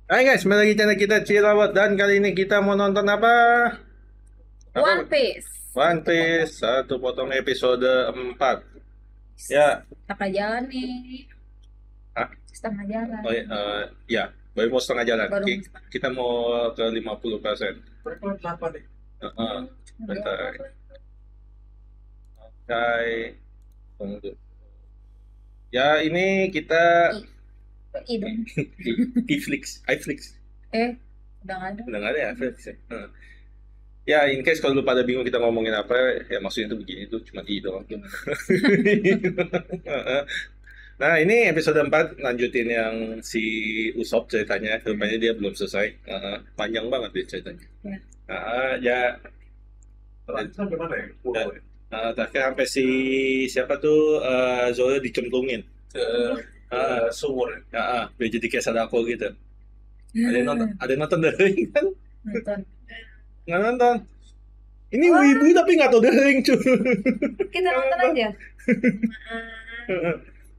Hai guys, kembali lagi channel kita Cirawat dan kali ini kita mau nonton apa? One Apa? Piece. One Piece satu potong episode 4. Ya, Setengah jalan nih. ah, Setengah jalan. oh, ya, baru mau setengah jalan. Baru mau setengah. Kita mau ke 50%. Kenapa deh? Bentar. Oke. Tunggu. Ya, ini kita Dong. iFlix, iFlix. Udah nggak ada. Udah nggak ada ya, iFlix ya. Ya, in case kalau lu pada bingung kita ngomongin apa, ya maksudnya itu begini tuh cuma i doang. Nah, ini episode 4 lanjutin yang si Usop ceritanya. Rupanya dia belum selesai. Panjang banget dia ceritanya. Ya. Ya, Terakhir sampai mana ya? Pulau ya? terakhir sampai si siapa tuh Zoro dicemplungin. Ke sumur ya? Biar jadi kayak Sadako gitu. Ada yang nonton The Ring kan? Nonton. Nggak nonton. Ini wibu tapi nggak tahu The Ring cuy. Kita nonton aja.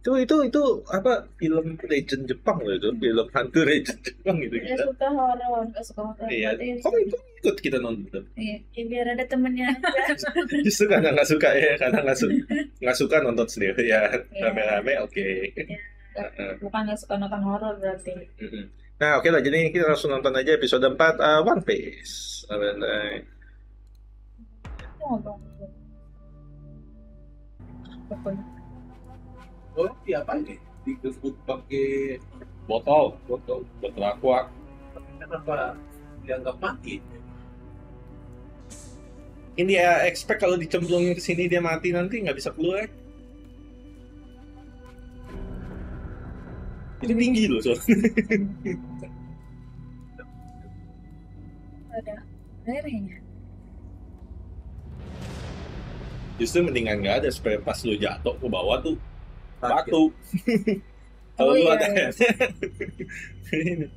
Itu apa film legend Jepang loh itu, film hantu legend Jepang gitu Dia kita. suka horor, nggak suka horor. Iya, Berarti- kok ikut kita nonton. Iya, ya biar ada temennya. Justru karena nggak suka ya, karena nggak suka nonton sendiri ya, Iya. rame-rame oke. Bukan nggak suka nonton horor berarti. Nah oke lah, jadi kita langsung nonton aja episode 4 One Piece. Itu ngomong. Pokoknya. Oh, iya apa ini? Digebuk pakai Botol aqua. kenapa dianggap mati? Ini dia expect kalau dicemplungin ke sini dia mati nanti nggak bisa keluar. Itu tinggi loh soalnya. Ada airnya. Justru mendingan nggak ada supaya pas lu jatuh ke bawah tuh Sakit. batu. Kalau Oh, lu iya, ada iya. ini.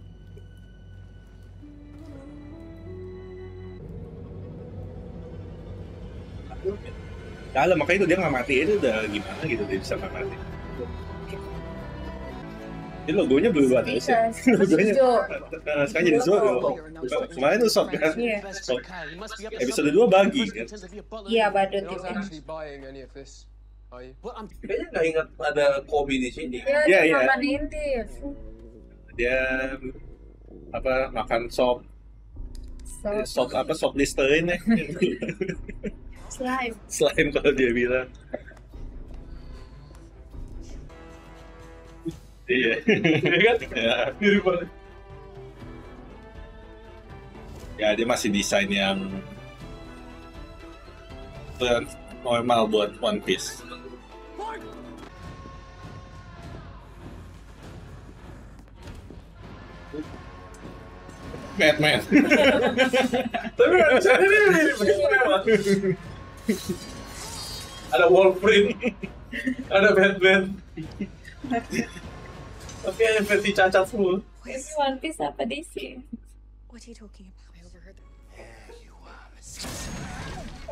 Dalam makanya itu dia nggak mati, itu udah gimana gitu dia bisa nggak mati. Ini logonya berubah terus ya. Bisa. Logonya Hijau. sekarang jadi Zoro. Kemarin Usop kan. Iya. Episode 2 bagi kan. Iya, badut You're itu. not actually buying any of this, are you? Well, I'm Kayaknya nggak ingat ada Kobe di sini. Iya, Iya, dia iya. makan intip. Dia apa makan sop sop Listerine ya. Slime. Slime kalau dia bilang. Iya. Kan? Ya. Mirip banget. Ya dia masih desain yang normal buat One Piece. Batman. Tapi ini mirip banget. Ada Wolverine, ada Batman. Tapi yang versi cacat semua. Ini One Piece apa DC? What are you talking about?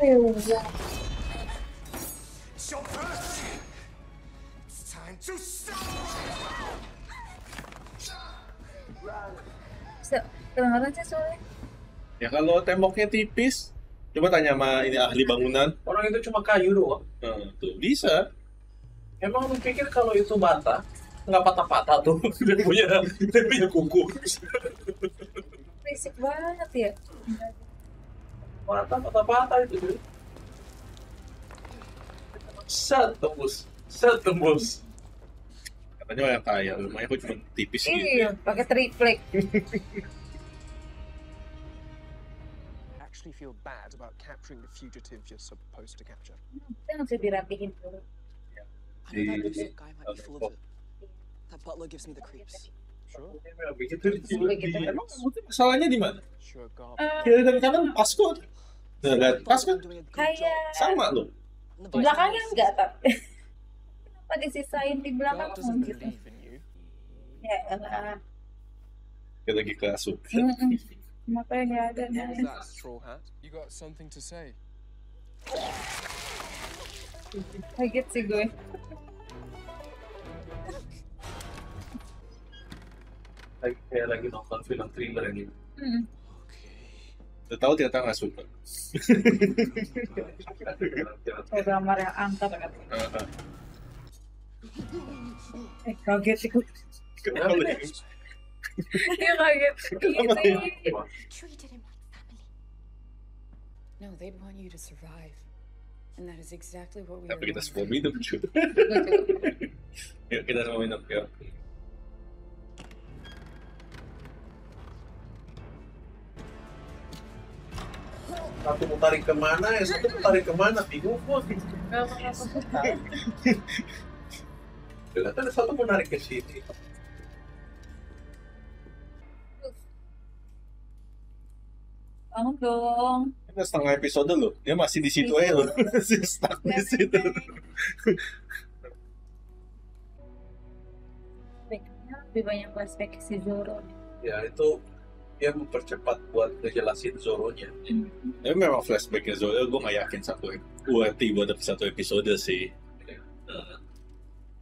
I overheard them. Kedengaran sih soalnya. Ya kalau temboknya tipis, coba tanya sama ini ahli bangunan. Orang itu cuma kayu doang. Nah, tuh bisa. Emang lu pikir kalau itu bata nggak patah-patah tuh? Dia punya kuku. Berisik banget ya. Mata patah-patah itu. Set tembus. Katanya orang kaya, rumahnya kok cuma tipis gitu. Iya, pakai triplek. actually feel bad about capturing the fugitive you're supposed to capture. Kita nggak bisa dirapihin dulu. I know that lipstick guy might be full of it. That butler gives me the creeps. Sure. Emang masalahnya di mana? Sure, Garb. Kiri dan kanan pas kok. Nah, lihat pas kan? I'm doing a good Kayak job. Sama loh. And the di belakangnya vice enggak tapi. Kenapa disisain di belakang Garb doesn't gitu? believe in you. Ya elah. Kita lagi ke asup. Kenapa yang nggak ada? What's that, straw hat? You got something to say? Kaget sih gue. kayak lagi nonton film thriller ini. Hmm. Udah tahu ternyata nggak suka. Programmer yang angkat kan. Heeh. Kaget sih. Kenapa nih? Dia kaget. Kenapa Gitu. nih? Treated him like family. No, they'd want you to survive. And that is exactly what we are Tapi kita going semua for. minum cuy. Yuk kita semua minum ya. Satu mau tarik kemana, ya satu mau tarik kemana, bingung gua. Kelihatan satu mau narik ke sini. Bangun dong. Kita setengah episode loh. Dia masih di situ aja loh. Masih stuck di situ. Flashback-nya lebih banyak flashback si Zoro. Ya itu dia mempercepat buat ngejelasin Zoro-nya. Tapi memang flashbacknya Zoya gue nggak yakin buat satu episode sih.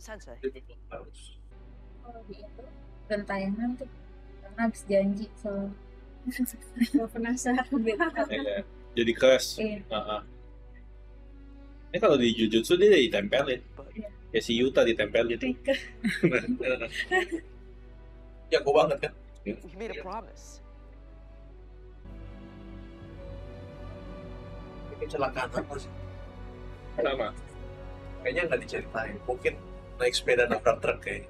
Sensei. Dia memang harus. Kalau di itu dan tayangan tuh karena habis janji so gue penasaran gitu. Iya. Jadi keras. Iya. Ini kalau di Jujutsu dia ditempelin. Iya. Ya si Yuta ditempelin. Jago banget kan? We made a promise. Ini kecelakaan apa sih? Sama. Kayaknya nggak diceritain. Mungkin naik sepeda nabrak truk kayaknya.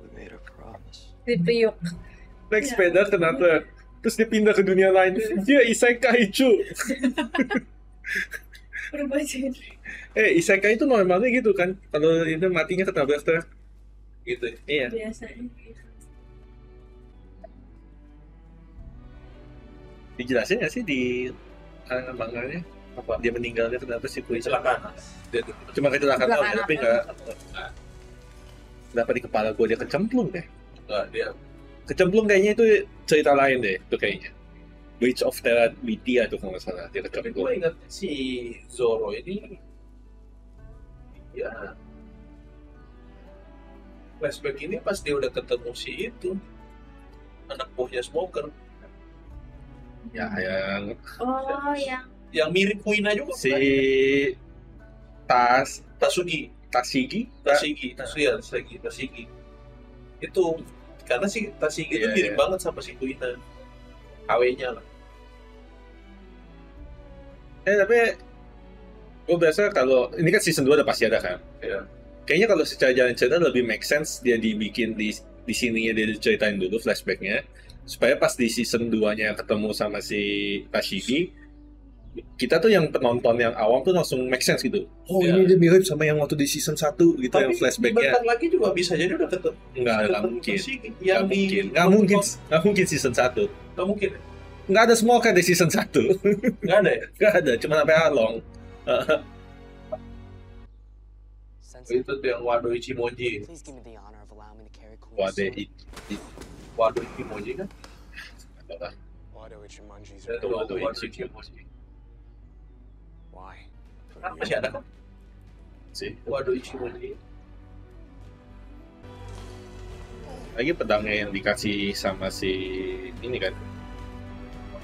We made a promise. Dipiuk. Naik sepeda ternyata. Terus dia pindah ke dunia lain. Dia isekai cu. Berubah jadi. Isekai itu normalnya gitu kan. Kalau itu matinya ketabrak truk. Gitu ya. Iya. Biasanya. Dijelasin nggak sih di manganya? Apa dia meninggalnya kenapa sih Kuichi? Kecelakaan. Dia tuh Cuma kecelakaan doang, Kecelakaan tapi apa? nggak. Kenapa di kepala gue dia kecemplung deh? nggak dia Kecemplung kayaknya itu cerita lain deh, itu kayaknya. Bridge of Terabithia tuh kalau nggak salah dia tapi gue kecemplung. ingat si Zoro ini ya flashback ini pas dia udah ketemu si itu anak buahnya Smoker Ya yang Oh yang mirip Kuina juga si bukan? Tasugi Tashigi itu karena si Tashigi itu Iya, mirip iya. banget sama si Kuina KW-nya lah. tapi gue biasa kalau ini kan season 2 udah pasti ada kan. Ya. Kayaknya kalau secara jalan cerita lebih make sense dia dibikin di sininya dia diceritain dulu flashbacknya supaya pas di season 2-nya ketemu sama si Tashigi kita tuh yang penonton yang awam tuh langsung make sense gitu. Oh Ya. ini dia mirip sama yang waktu di season 1 gitu Tapi yang flashbacknya. bentar lagi juga bisa jadi udah ketemu. Nggak ketemu mungkin. Tashigi. Nggak Yang di mungkin. Nggak mungkin season 1. Nggak mungkin. Nggak ada semua kayak di season 1. Nggak ada ya. Nggak ada, cuma sampai Along. Sensei, Itu tuh yang Wado Ichimonji. please give me the honor of allowing me to carry cool. Wade Wado Ichimonji kan? Wado Ichimonji's Itu Wado Wado Ichimonji. Ichimonji. Why? Kan masih ada kan? sih. Wado Ichimonji. Lagi pedangnya yang dikasih sama si ini kan.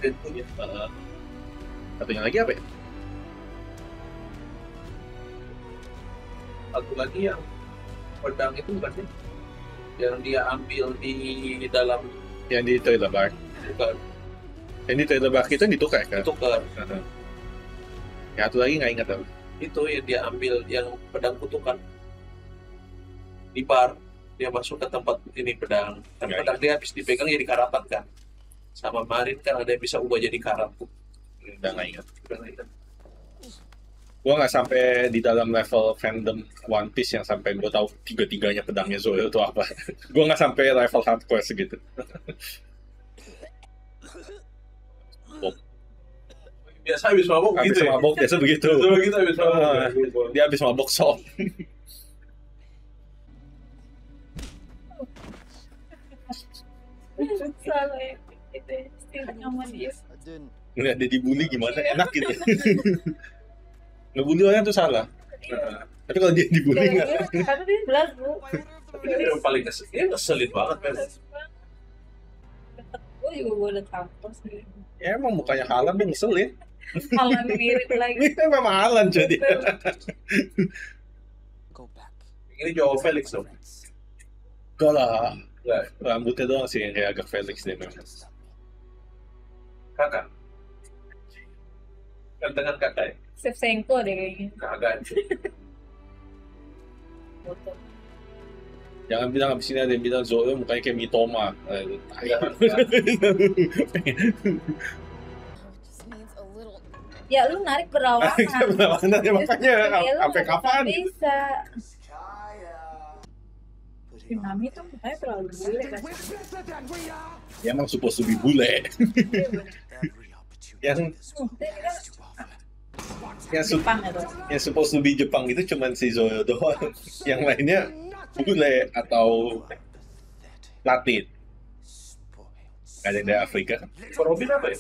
Dan punya Satunya lagi apa ya? satu lagi yang pedang itu bukan sih? Yang dia ambil di dalam Yang di trailer bar. bukan Yang di trailer bar kita ditukar kan? tukar. Ya satu lagi nggak ingat apa. Itu yang dia ambil yang pedang kutukan di bar. Dia masuk ke tempat ini pedang. Kan Ya, pedang dia habis dipegang jadi karatan kan. Sama Marin kan ada yang bisa ubah jadi karat. Udah nggak ingat. Udah nggak ingat. Gua nggak sampai di dalam level fandom One Piece yang sampai gua tahu tiga-tiganya pedangnya Zoro itu apa. Gua nggak sampai level hardcore segitu. Biasa habis mabok Habis gitu ya. mabok biasa begitu. Betul gitu habis mabok. Ah, dia habis mabok sok. salah ya. Itu istilahnya sama dia. I didn't. Nggak ada dibully gimana enak gitu. Ngebully orang tuh salah. Tapi kalau dia dibully nggak. Karena dia belagu. Tapi dia yang paling dia ngeselin banget kan. Gue juga gue udah tampol sih. Ya emang mukanya Haaland yang ngeselin. Malah mirip lagi. Ini memang Haaland jadi. Go back. Ini Joao Felix dong. Enggak lah. Enggak, Rambutnya doang sih yang kayak agak Felix deh memang. kakak. Gantengan kakak ya? Shevchenko deh kayaknya. Kagak. Foto. Jangan bilang abis ini ada yang bilang Zoe mukanya kayak Mitoma. Iya. It just needs a little. Ya lu narik berlawanan. Mana ya makanya Ya, lu sampai nggak kapan? bisa. Tsunami tuh mukanya terlalu bule kan. Ya emang supposed to be bule. yang Jepang itu. yang supposed to be Jepang itu cuman si Zoe doang. Yang lainnya bule atau Latin. Gak ada yang dari Afrika. Robin apa ya?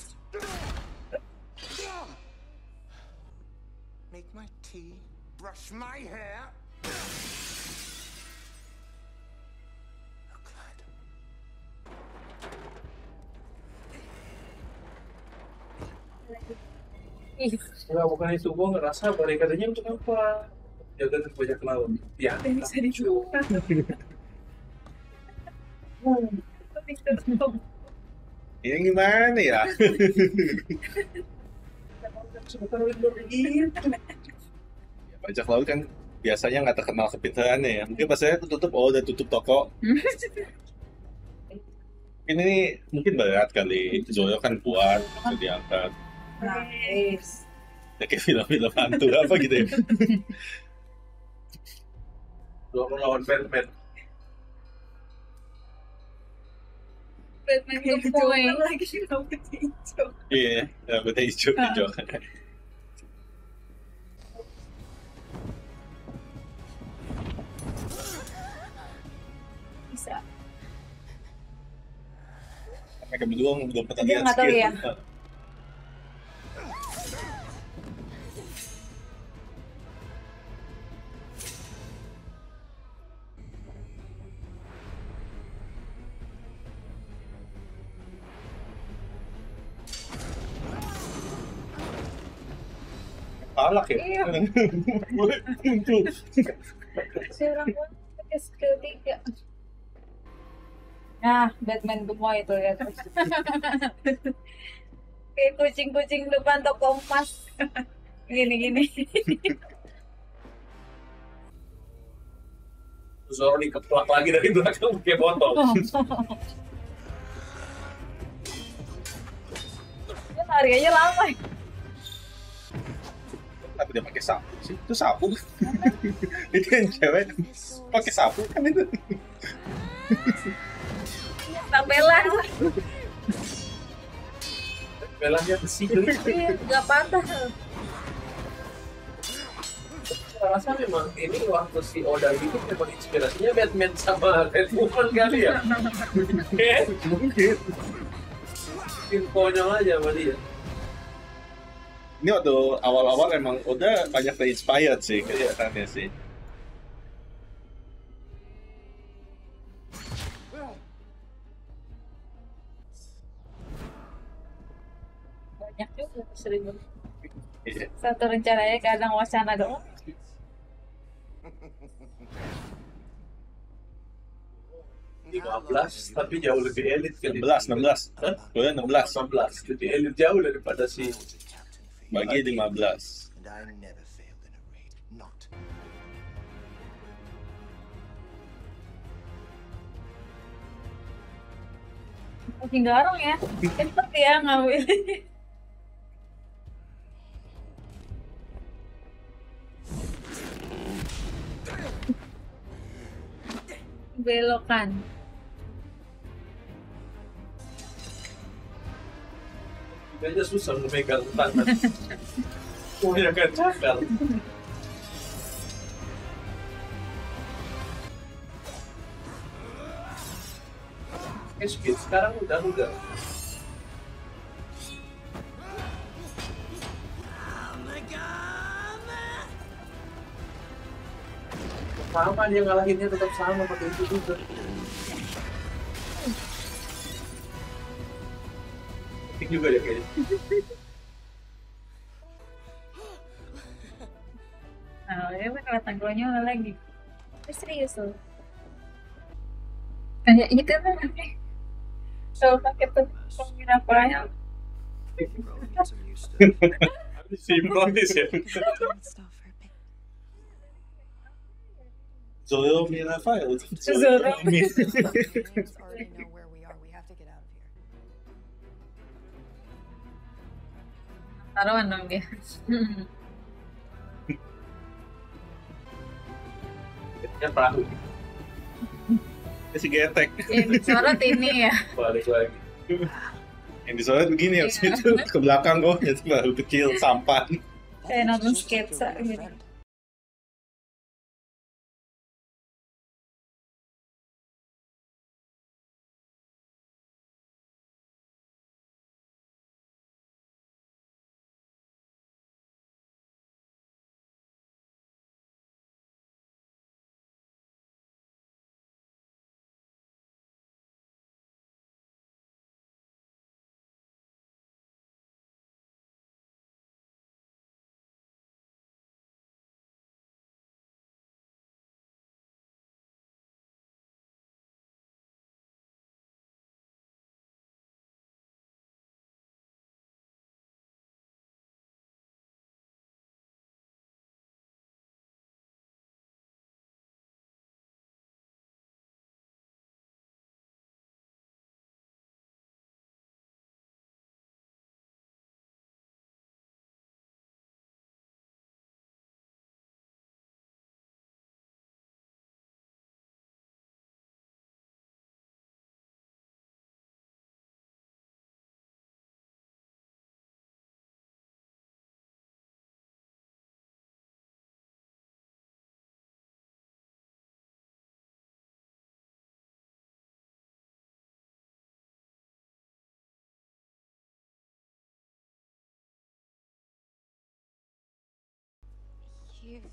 Make my tea, brush my hair. Ih, Enggak, bukan itu. Gue ngerasa barikadanya untuk apa? Jaga dari bajak laut. Ya. bisa dibuka. Bisa tutup. Ini gimana ya? Bajak laut kan biasanya nggak terkenal kepintarannya ya. Mungkin pas saya tutup, oh udah tutup toko. Ini mungkin berat kali. Zoe kan kuat, bisa diangkat. Nice. Ya kayak film-film hantu apa gitu ya. Dua lawan Batman. Batman ke point lagi rambut hijau. Iya, rambutnya hijau-hijau. Bisa. Mereka belum pernah Dia lihat nggak tahu skill. ya? Palak ya? Iya. Boleh muncul. Si orang pakai skill 3. Nah, Batman gemuk itu ya. Kayak kucing-kucing depan toko emas. Gini-gini. Terus orang dikeplak lagi dari belakang pakai botol. Dia lari aja lama. Tapi dia pakai sapu sih? Itu sapu. Itu yang cewek pakai sapu kan itu. Tambelan. Belanya besi jadi. Iya, nggak patah. Saya rasa memang ini waktu si Oda itu memang inspirasinya Batman sama Catwoman kali ya. Mungkin. Bikin konyol aja sama dia. Ini waktu awal-awal emang udah banyak terinspired sih kelihatannya sih. Banyak juga 1000. Iya. Satu rencananya kadang wacana doang. Nah, 15 tapi jauh lebih elit kan. 16. Hah? Udah 16. 16 lebih elit jauh daripada si Bagi 15. And I never failed in a raid. Not. Makin garong ya. Cepet ya ngambil. Belokan. aja susah memegang tangan. Punya kan cakar. Speed sekarang udah enggak. Sama dia ngalahinnya tetap sama pakai itu juga. acting juga deh kayaknya. Nah, dia kelihatan konyol lagi. Serius loh. Kayak ini kan kalau pakai tuh pengirapannya Sinkronis ya. Zoro Mirafael. Zoro. Aliens already know where we are. We have to get out of here. taruhan dong dia. Kan perahu Si getek. Yang disorot ini ya. balik lagi. Yang disorot begini habis Iya. itu ke belakang kok jadi baru kecil sampan. Kayak nonton sketsa gitu. You've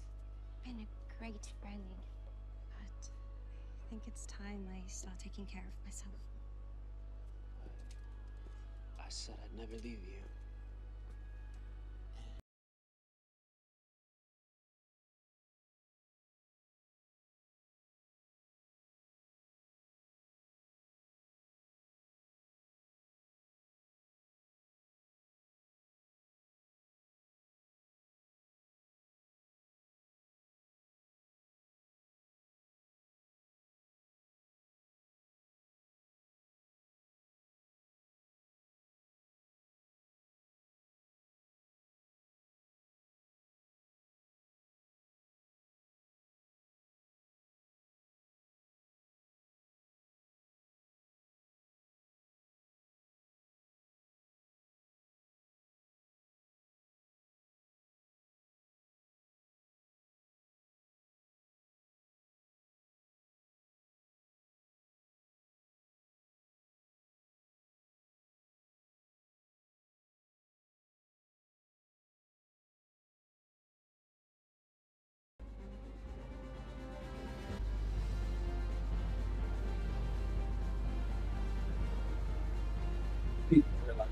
been a great friend, but I think it's time I start taking care of myself. I said I'd never leave you.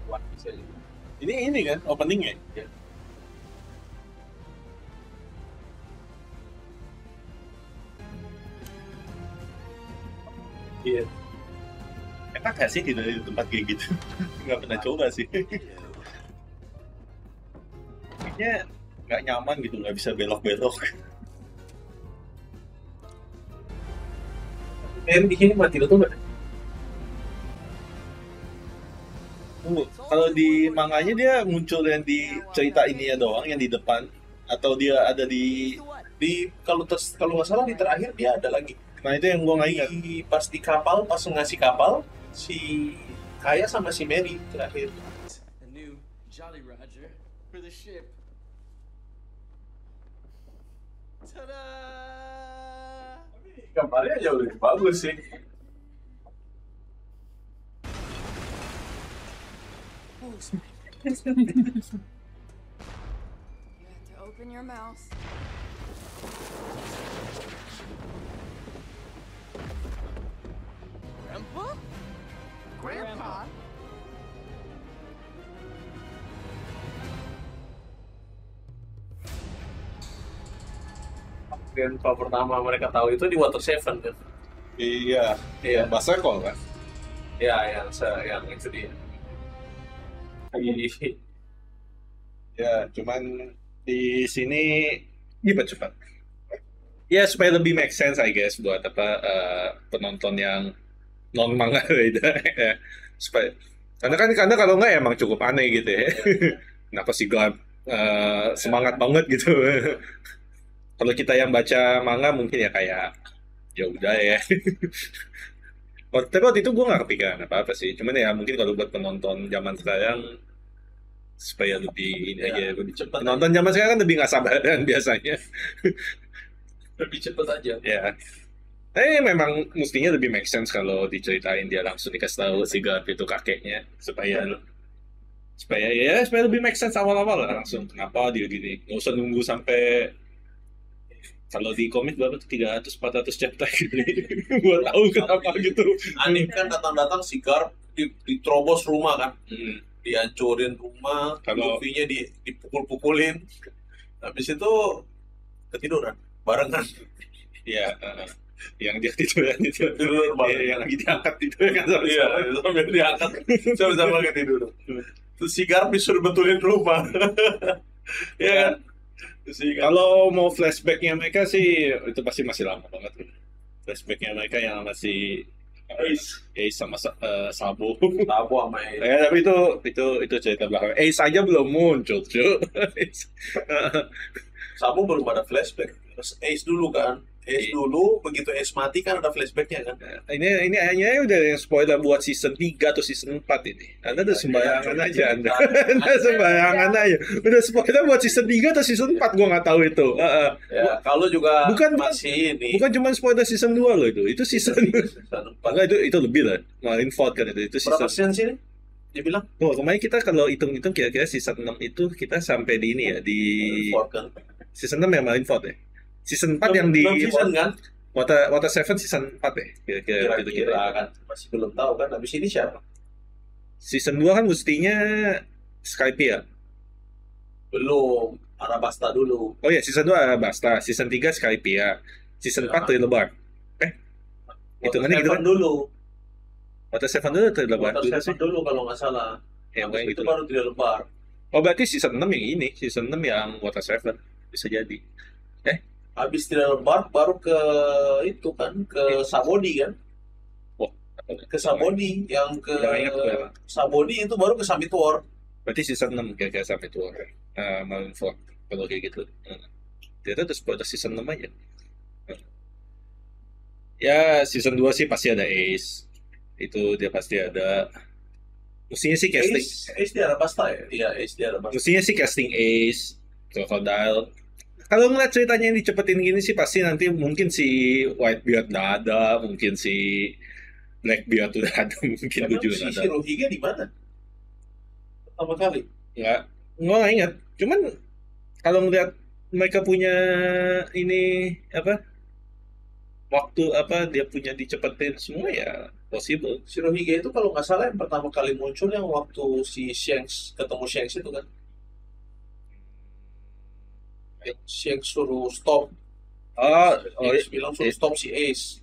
One Piece aja. Ini kan openingnya. Ya. Iya. Enak gak sih tidur di tempat kayak gitu? Nggak pernah coba sih. Kayaknya nggak nyaman gitu, nggak bisa belok-belok. Men di sini mati tuh nggak? Tunggu, kalau di manganya dia muncul yang di cerita ini ya doang, yang di depan, atau dia ada di Kalau nggak salah di terakhir dia ada lagi. nah itu yang gua nggak ingat. Pas di kapal, pas ngasih kapal, si Kaya sama si Mary terakhir. A new Jolly Roger for the ship. Ta-da! Gambarnya jauh lebih bagus sih. You have to open your mouth. Grandpa? Grandpa? Grandpa pertama mereka tahu itu di Water Seven kan. Iya, Iya. bahasa kok kan. Ya, yang itu dia. Ya, cuman di sini cepat. Ya supaya lebih make sense I guess buat penonton yang non manga reader. Supaya karena kalau nggak emang cukup aneh gitu ya. Kenapa sih God semangat banget gitu. Kalau kita yang baca manga mungkin ya kayak ya udah ya. Tapi waktu itu gue nggak kepikiran apa-apa sih. Cuman ya mungkin kalau buat penonton zaman sekarang supaya lebih ini aja lebih cepat. Penonton zaman sekarang kan lebih nggak sabaran biasanya. Lebih cepat aja. Ya. Memang mestinya lebih make sense kalau diceritain dia langsung dikasih tahu si Garp itu kakeknya supaya lebih make sense awal-awal lah langsung. Kenapa dia gini? Nggak usah nunggu sampai kalau di komik berapa tuh 300-400 chapter gitu buat tahu kenapa gitu. Anime kan datang-datang si Garp diterobos rumah kan, dihancurin rumah, Kalau- Luffy-nya dipukul-pukulin, habis itu ketiduran barengan. Iya, yang dia tiduran itu, Tiduran bareng. yang lagi diangkat itu kan Iya, sambil diangkat sama-sama ketiduran. Terus si Garp disuruh betulin rumah. Iya kan? Si Garp. Kalau mau flashbacknya mereka sih itu pasti masih lama banget. Flashbacknya mereka yang masih Ace sama Sabo. Tabu sama Ace. Ya, tapi itu cerita belakang. Ace aja belum muncul, cuy. Samu belum ada flashback. Terus Ace dulu kan. Ace dulu, begitu Ace mati kan ada flashbacknya kan. Ini hanya udah yang spoiler buat season 3 atau season 4 ini. Anda udah sembarangan aja Anda. Anda sembarangan aja. Udah spoiler buat season 3 atau season 4 gua nggak tahu itu. Ya, kalau juga Bukan- masih ini. Bukan cuma spoiler season 2 loh itu. Itu season Season 4. enggak itu lebih lah. Marineford kan itu Berapa season. season sih? Dia bilang Kemarin kita kalau hitung-hitung kira-kira season 6 itu kita sampai di ini ya di Ford kan. season 6 yang Marineford ya. Season 4 yang di Belum season kan? Water 7 season 4 ya kira-kira gitu Kira-kira kan masih belum tahu kan. Habis ini siapa? Season 2 kan mestinya Skype ya. Belum. Arabasta dulu. Oh ya, season 2 Basta, season 3 Skype ya. Season 4 Thriller Bark. Hitungannya gitu kan? dulu. Water 7 dulu Thriller Bark Water dulu sih. Seven dulu kalau nggak salah. Ya, Habis kayak itu gitu. baru tidak lebar. Oh, berarti season 6 yang ini, season 6 yang Water 7 bisa jadi. Habis tidak lebar baru ke itu kan ke Sabodi kan. Ke Sabodi yang ke Nggak ingat gue. Sabodi itu baru ke Summit War. Berarti season 6 kira-kira sampai itu Marineford kalau kayak gitu. Ternyata terus pada season 6 aja. Ya, season 2 sih pasti ada Ace. Itu dia pasti ada. Mestinya sih casting. Ace di Arabasta ya? Iya, Ace di Arabasta. Mestinya sih casting Ace, Crocodile. Kalau ngeliat ceritanya yang dicepetin gini sih pasti nanti mungkin si Whitebeard udah ada, mungkin si Blackbeard udah ada, mungkin Emang juga si ada. Shirohige di mana? Pertama kali. Nggak ingat. Cuman kalau ngeliat mereka punya ini apa waktu apa dia punya dicepetin semua ya possible. Shirohige itu kalau nggak salah yang pertama kali muncul yang waktu si Shanks ketemu Shanks itu kan. Shanks suruh stop. Shanks bilang suruh stop si Ace.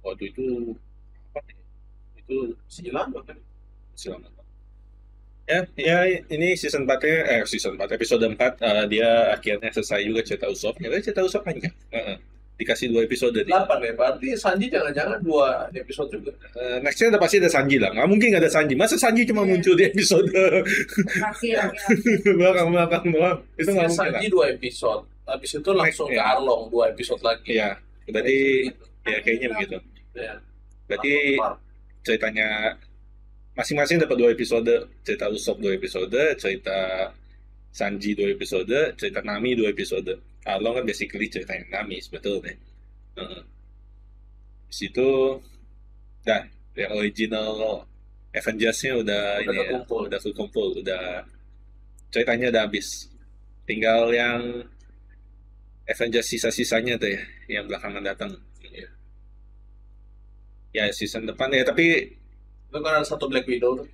Waktu itu apa ya? Itu Si lama kan. Selamat. Ya, ini season 4-nya, season 4, episode 4, dia akhirnya selesai juga cerita Usopp. Ya, cerita Usopp panjang. Dikasih 2 episode. 8 ya, berarti Sanji jangan-jangan 2 episode juga. Nextnya udah pasti ada Sanji lah. Nggak mungkin nggak ada Sanji. Masa Sanji cuma muncul di episode Terakhir. belakang doang? Itu nggak mungkin lah. Sanji 2 episode. Habis itu langsung ke Ya. Arlong 2 episode lagi. Iya, berarti ya kayaknya begitu. Ya. Berarti ceritanya masing-masing dapat 2 episode. Cerita Usopp 2 episode, cerita Sanji 2 episode, cerita Nami 2 episode. Arlong kan basically ceritanya Nami sebetulnya. Di situ, yang original Avengers-nya udah ini ya, terkumpul. udah terkumpul, udah ceritanya udah habis. Tinggal yang Avengers sisa-sisanya tuh ya, yang belakangan datang. Ya season depan ya, tapi Itu kan ada satu Black Widow tuh.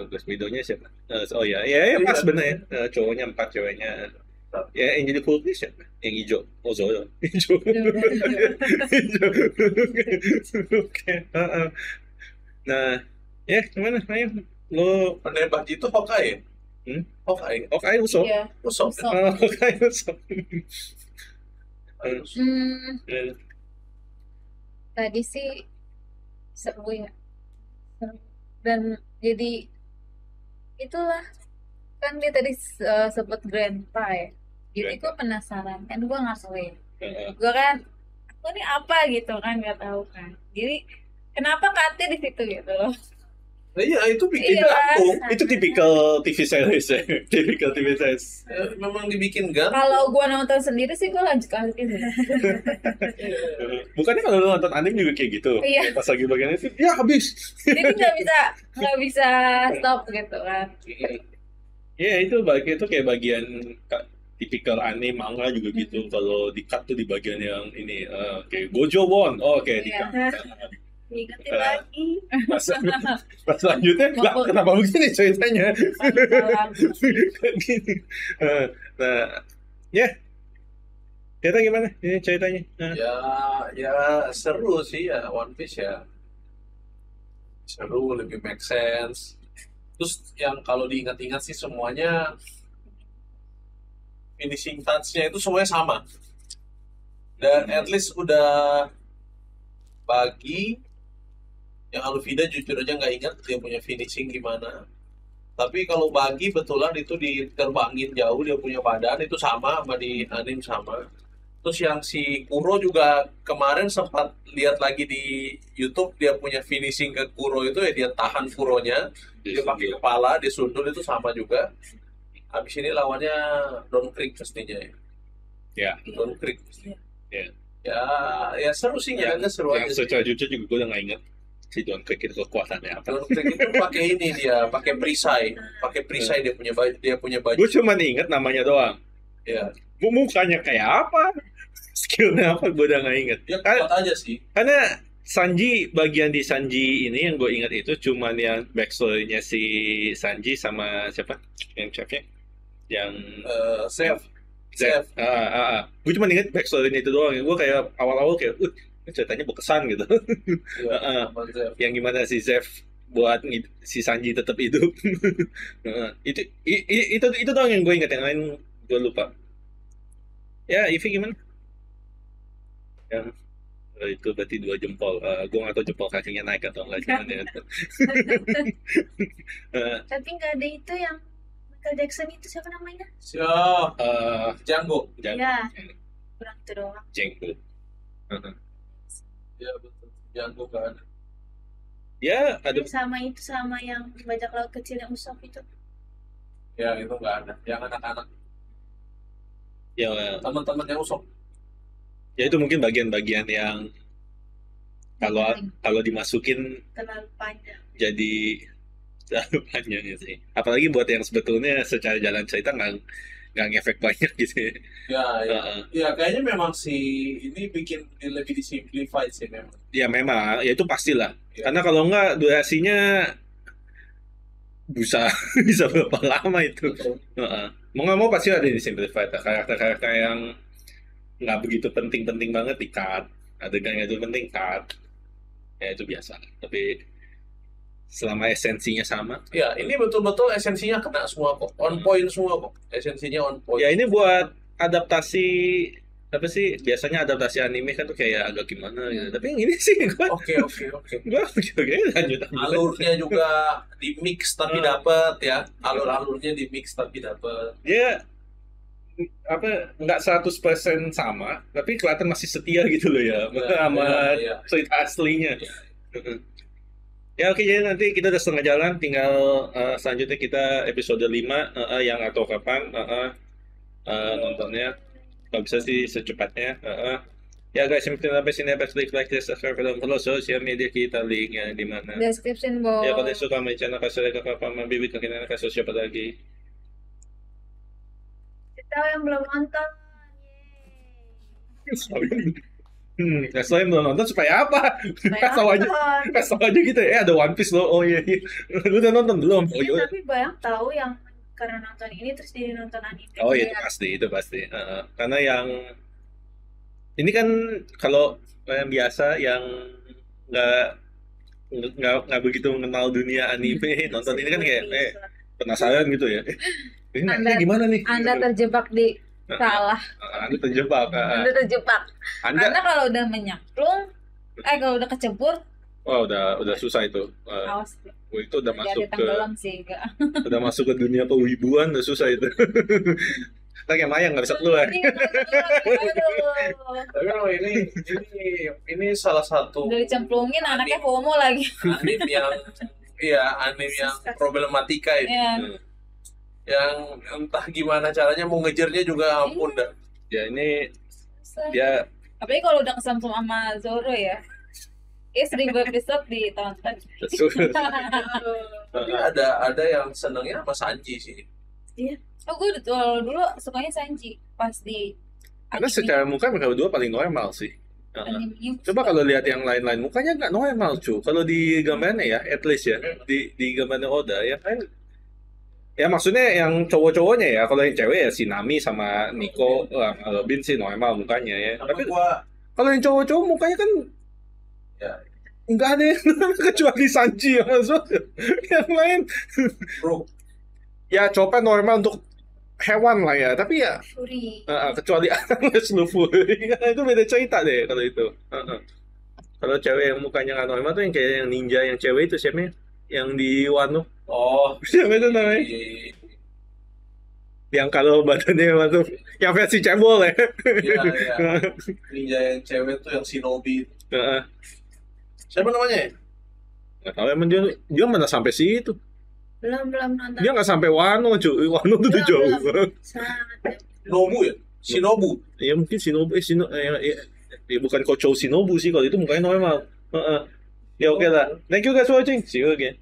Black Widow-nya siapa? Oh ya pas Iya. bener ya. Cowoknya 4, ceweknya Ya, yang jadi full face siapa? Yang hijau. Oh, Zoro. Hijau. Hijau. Oke. Nah, ya gimana? Ayo. Lo Penembak itu Hawkeye. Hmm? Hawkeye. Hawkeye Usopp. Iya. Usopp. Usopp. Hawkeye Usopp. Hmm, tadi sih seru ya. Seru. Dan jadi itulah kan dia tadi sebut grandpa ya. Jadi gue penasaran kan, gue ngasuhin. Gue kan, aku ini apa gitu kan, nggak tahu kan. Jadi kenapa Kate di situ gitu loh? Nah, iya itu bikin Iya. gantung. Itu tipikal TV series ya. Tipikal TV series. Memang dibikin gantung. Kalau gue nonton sendiri sih gue lanjut lagi sih. Bukannya kalau lo nonton anime juga kayak gitu? Iya. Pas lagi bagian itu, ya habis. Jadi nggak bisa stop gitu kan. Ya itu itu kayak bagian tipikal anime manga juga gitu. Kalau di cut tuh di bagian yang ini, kayak Gojo Won, oke di Iya. cut. Ingetin lagi. Pas selanjutnya, lah kenapa begini ceritanya? Gini. Nah, ya. Kita gimana ini ceritanya? Ya seru sih ya One Piece ya. Seru, lebih make sense. Terus yang kalau diingat-ingat sih semuanya finishing touch-nya itu semuanya sama. Dan at least udah bagi yang Alvida jujur aja nggak ingat dia punya finishing gimana. Tapi kalau bagi betulan itu diterbangin jauh dia punya badan itu sama di anime sama. Terus yang si Kuro juga kemarin sempat lihat lagi di YouTube dia punya finishing ke Kuro itu ya dia tahan Kuronya, dia pakai kepala, disundul itu sama juga. Habis ini lawannya Don Krieg pastinya ya. Ya. Don Krieg. Ya. Ya seru sih ya, seru aja. Yang secara jujur juga gue udah nggak inget si Don Krieg itu kekuatannya apa. Don Krieg itu pakai ini dia, pakai perisai dia punya baju. Gue cuma inget namanya doang. Ya. Mukanya kayak apa, skillnya apa gue udah nggak inget. Ya kuat aja sih. Karena Sanji, bagian di Sanji ini yang gue ingat itu cuman yang backstory-nya si Sanji sama siapa yang chefnya, yang Chef. Gue cuma inget backstory-nya itu doang. Gue kayak awal-awal kayak ceritanya berkesan gitu. Yang gimana si Chef buat si Sanji tetap hidup. itu doang yang gue ingat, yang lain gue lupa. Ya, Ivy gimana? Yang itu berarti 2 jempol. Gue nggak tahu jempol kakinya naik atau enggak, cuman ya. Tapi nggak ada itu yang Michael Jackson itu siapa namanya? Django. Ya, kurang itu doang. Django. Ya betul. Django kan. Ya, ada Sama yang bajak laut kecil yang Usopp itu. Ya itu nggak ada. Yang anak-anak. Ya, Teman-temannya Usopp. ya itu mungkin bagian-bagian yang kalau dimasukin Terlalu panjang. jadi terlalu panjang ya sih. Apalagi buat yang sebetulnya secara jalan cerita nggak ngefek banyak gitu. Ya kayaknya memang ini bikin lebih disimplified sih memang. Ya memang, ya itu pastilah. Ya. Karena kalau nggak durasinya bisa berapa lama itu. Mau nggak mau pasti ada di simplified. Karakter-karakter yang nggak begitu penting-penting banget di cut, adegan yang itu penting cut, ya itu biasa. Tapi selama esensinya sama. Ya ini betul-betul esensinya kena semua kok, on point semua kok, esensinya on point. Ya ini buat adaptasi apa sih, biasanya adaptasi anime kan tuh kayak agak gimana gitu. Tapi yang ini sih gue Oke. lanjut. Alurnya juga di mix tapi dapet ya, alurnya di mix tapi dapet. Dia nggak 100% sama, tapi kelihatan masih setia gitu loh ya, sama cerita aslinya. Ya oke, jadi nanti kita udah setengah jalan, tinggal selanjutnya kita episode 5 yang atau kapan nontonnya. Kalau bisa sih secepatnya. Ya guys, sampai sini like, subscribe, dan follow sosial media kita, linknya di mana. Description box. Ya kalau suka main channel kasih like, apa bibit kalian kasih siapa lagi. Kita yang belum nonton. Kasih yang belum nonton supaya apa? Kasih aja gitu ya. Ada One Piece loh. Oh iya. Lu udah nonton belum? Oh iya. Tapi banyak tahu yang karena nonton ini terus jadi nonton anime. Oh itu Kayak pasti, itu pasti. Karena yang ini kan kalau yang biasa yang nggak nggak begitu mengenal dunia anime nonton ini kan kayak penasaran gitu ya. Ini Anda- nanya gimana nih? Anda terjebak di salah. Anda terjebak. Anda terjebak. Anda Karena kalau udah menyemplung, kalau udah kecebur, udah susah itu. awas. Itu udah Jadi masuk ada tenggelam sih, enggak. udah masuk ke dunia pewibuan udah susah itu. Kita kayak Maya nggak bisa keluar. Aduh. Tapi kalau ini salah satu Udah dicemplungin, anaknya FOMO lagi. anime yang problematika ini. Ya. Yang entah gimana caranya mau ngejarnya juga ampun dah. Ya ini dia Apalagi kalau udah kesamsung sama Zoro ya. 1000 episode ditonton. Tapi ada yang senengnya sama Sanji sih. Oh, gue dulu sukanya Sanji pas di karena anime. secara muka mereka berdua paling normal sih. Anime. Coba kalau lihat yang lain-lain mukanya nggak normal cu. Kalau di gambarnya ya, at least ya di gambarnya Oda ya kan. Ya maksudnya yang cowok-cowoknya ya, kalau yang cewek ya si Nami sama Nico, Robin sih normal mukanya ya. Tapi kalau yang cowok-cowok mukanya kan Ya. nggak ada yang kecuali Sanji ya maksud. Yang lain Bro, ya coba normal untuk hewan lah ya. Tapi ya Fury. kecuali Unless Luffy itu beda cerita deh kalau itu. Kalau cewek yang mukanya nggak normal tuh yang kayak yang ninja yang cewek itu siapa ya? Yang di Wano. oh, Siapa itu namanya? Yang kalau badannya masuk yang versi cebol ya. iya. Ninja yang cewek tuh yang Shinobi. Heeh. Siapa namanya? Nggak tahu emang dia mana sampai situ. Belum nonton. Dia nggak sampai Wano cuy. Wano tuh udah jauh. Sangat. Nobu ya? Shinobu. Ya mungkin Shinobu ya, bukan Kocho Shinobu sih kalau itu mukanya normal. Ya oke lah. Thank you guys for watching. See you again.